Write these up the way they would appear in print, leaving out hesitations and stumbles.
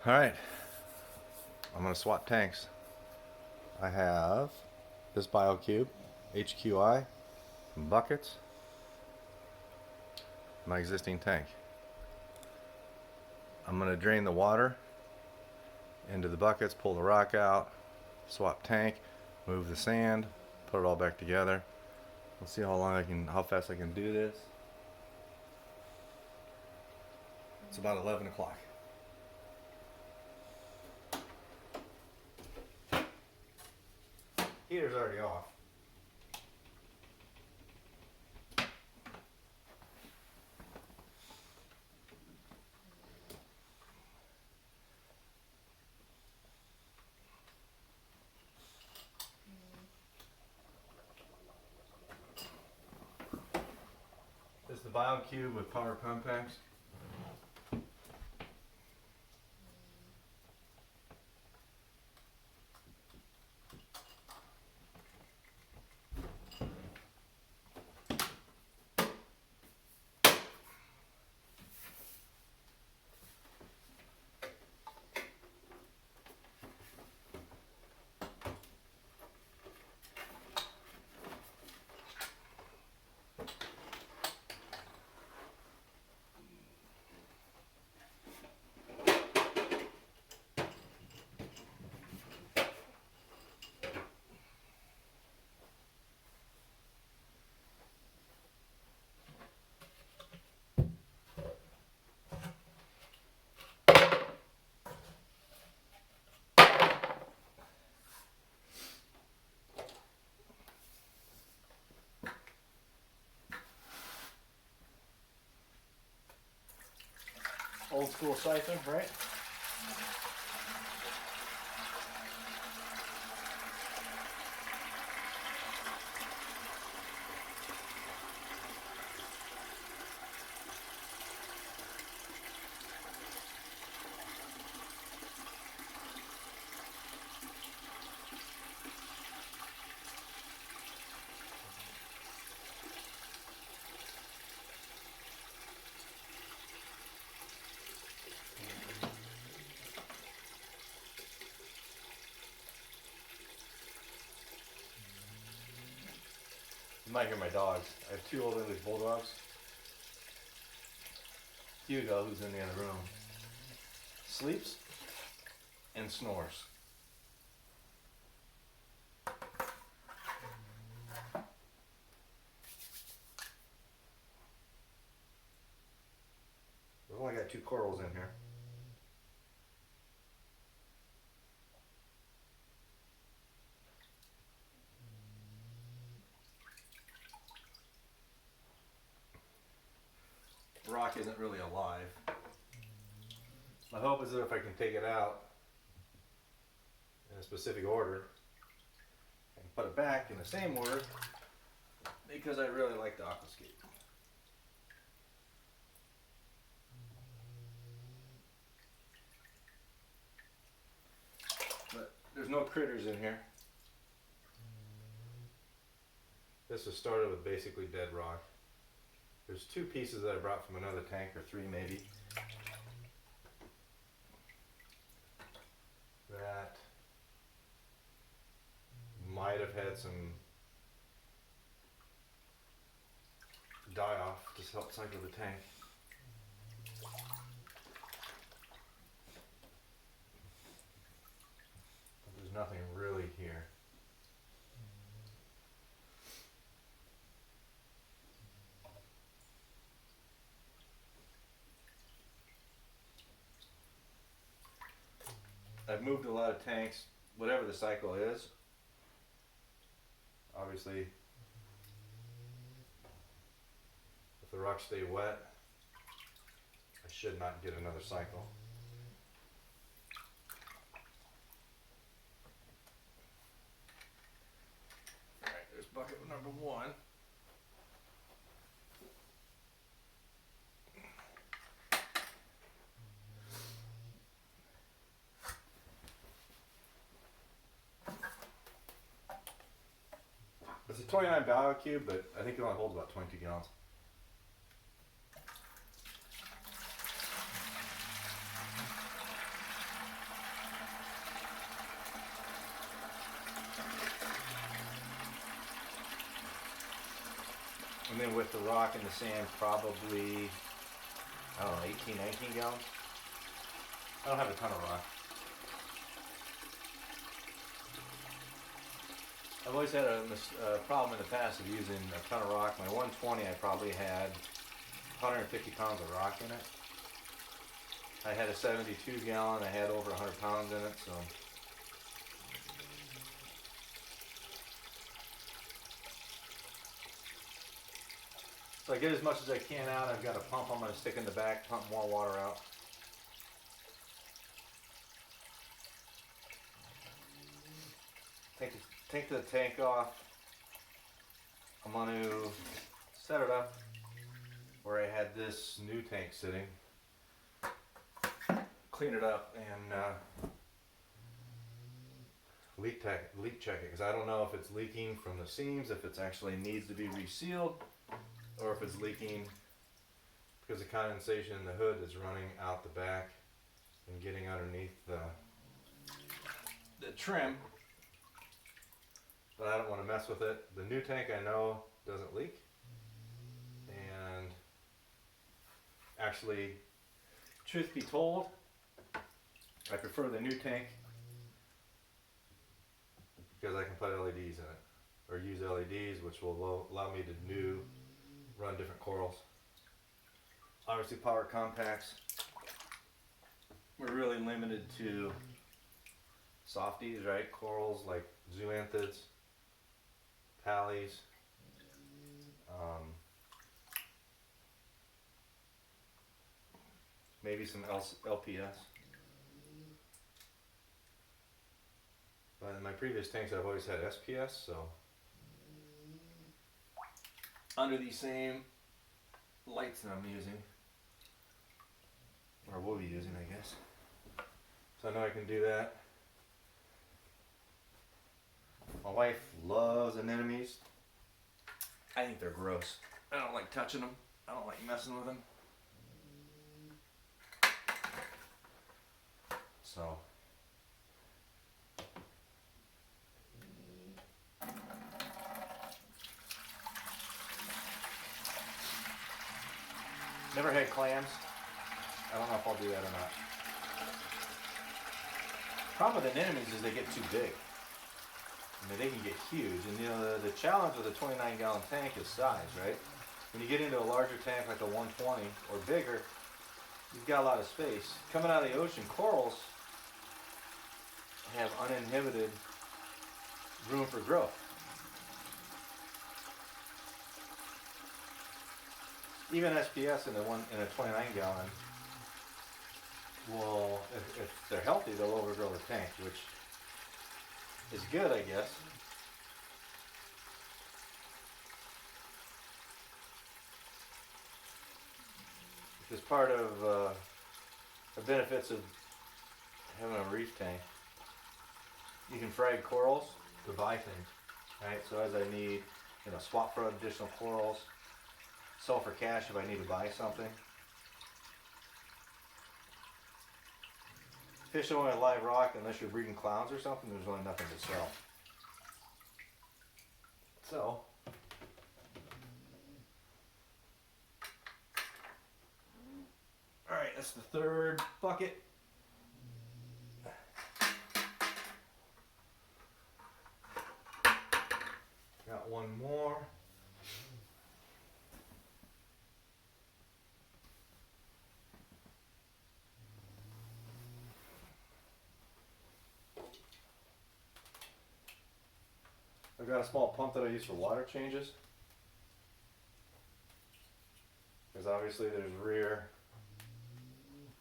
Alright, I'm going to swap tanks. I have this Biocube, HQI, buckets, my existing tank. I'm going to drain the water into the buckets, pull the rock out, swap tank, move the sand, put it all back together. Let's see how fast I can do this. It's about 11 o'clock. Heater's already off. This is the Biocube with power pump packs. Old school siphon, right? You might hear my dogs. I have two old English bulldogs. Hugo, who's in the other room, sleeps and snores. We've only got two corals in here. The rock isn't really alive. My hope is that if I can take it out in a specific order and put it back in the same order, because I really like the aquascape. But there's no critters in here. This was started with basically dead rock. There's two pieces that I brought from another tank, or three maybe, that might have had some die-off to help cycle the tank. But there's nothing really here. I've moved a lot of tanks, whatever the cycle is. Obviously, if the rocks stay wet, I should not get another cycle. Alright, there's bucket number one. It's a 29 Biocube, but I think it only holds about 22 gallons. And then with the rock and the sand, probably, I don't know, 18, 19 gallons. I don't have a ton of rock. I've always had a problem in the past of using a ton of rock. My 120, I probably had 150 pounds of rock in it. I had a 72 gallon, I had over 100 pounds in it, so. So I get as much as I can out. I've got a pump I'm going to stick in the back, pump more water out. Take the tank off. I'm going to set it up where I had this new tank sitting. Clean it up and leak check it, because I don't know if it's leaking from the seams, if it actually needs to be resealed, or if it's leaking because the condensation in the hood is running out the back and getting underneath the trim. But I don't want to mess with it. The new tank I know doesn't leak, and actually, truth be told, I prefer the new tank because I can put LEDs in it, or use LEDs, which will allow me to run different corals. Obviously, power compacts, we're really limited to softies, right? Corals like zoanthids, pallies, maybe some LPS. But in my previous tanks, I've always had SPS, so under these same lights that I'm using, or will be using, I guess. So I know I can do that. My wife loves anemones. I think they're gross. I don't like touching them. I don't like messing with them. So never had clams. I don't know if I'll do that or not. Problem with anemones is they get too big. I mean, they can get huge, and you know the challenge with a 29-gallon tank is size, right? When you get into a larger tank like a 120 or bigger, you've got a lot of space. Coming out of the ocean, corals have uninhibited room for growth. Even SPS in a 29-gallon will, if they're healthy, they'll overgrow the tank, which is good, I guess. Because part of the benefits of having a reef tank, you can frag corals to buy things, right? So as I need, swap for additional corals, sell for cash if I need to buy something. Fish only on live rock, unless you're breeding clowns or something, there's really nothing to sell. So, alright, that's the third bucket. Got one more. I've got a small pump that I use for water changes, because obviously there's rear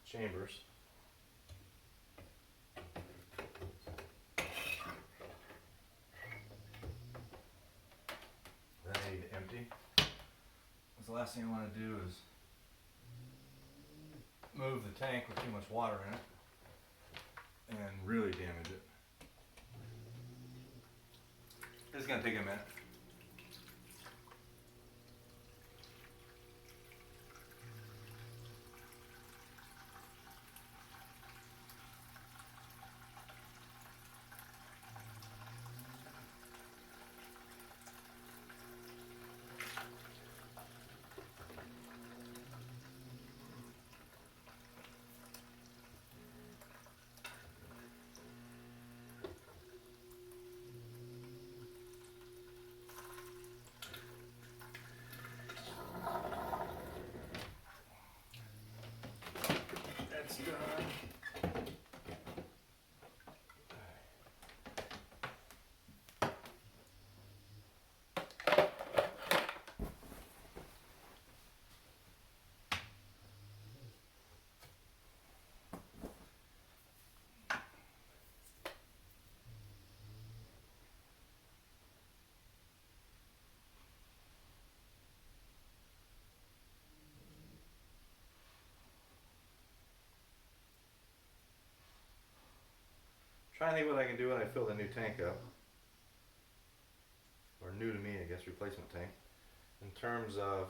chambers. That I need to empty. Because the last thing I want to do is move the tank with too much water in it and really damage it. This is going to take a minute. done. Trying to think what I can do when I fill the new tank up. Or new to me, I guess, replacement tank. In terms of,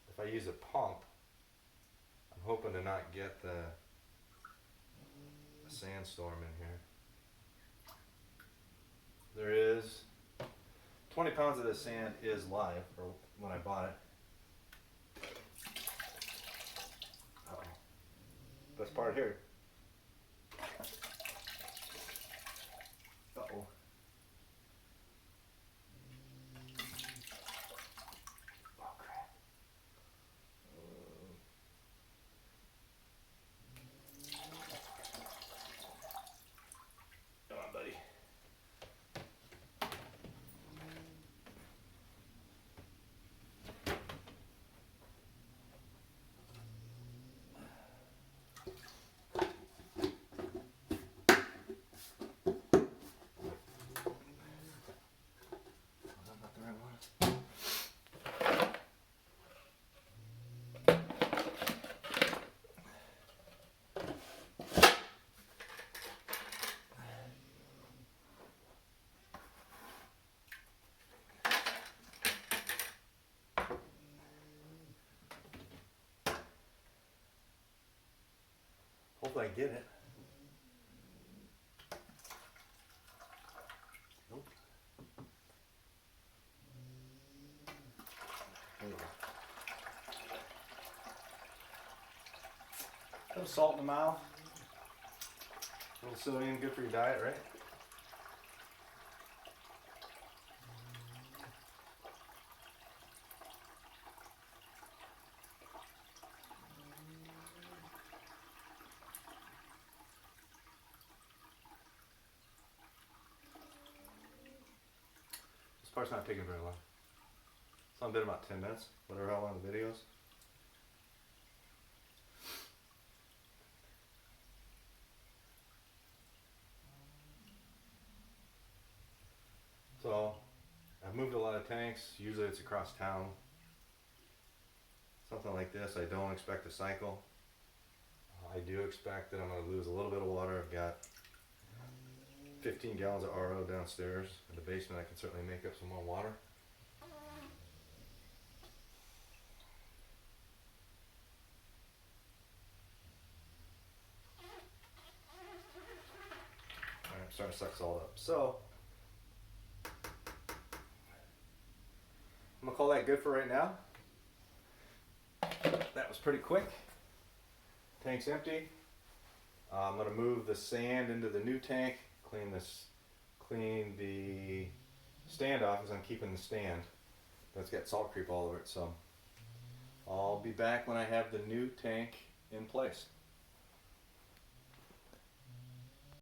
if I use a pump, I'm hoping to not get the sandstorm in here. There is 20 pounds of this sand is live, or when I bought it. Uh-oh. Best part here. Uh-oh. Oh crap. Come on, buddy. Not the right one. Hopefully I get it. Nope. There we go. A little salt in the mouth. A little sodium, good for your diet, right? This part's not taking very long. Some been about 10 minutes, whatever how long the videos. So I've moved a lot of tanks. Usually it's across town. Something like this, I don't expect to cycle. I do expect that I'm going to lose a little bit of water. I've got 15 gallons of RO downstairs. In the basement I can certainly make up some more water. Alright, I'm starting to suck salt up. So I'm going to call that good for right now. That was pretty quick. Tank's empty. I'm going to move the sand into the new tank, clean the stand off because I'm keeping the stand. But it's got salt creep all over it, so I'll be back when I have the new tank in place.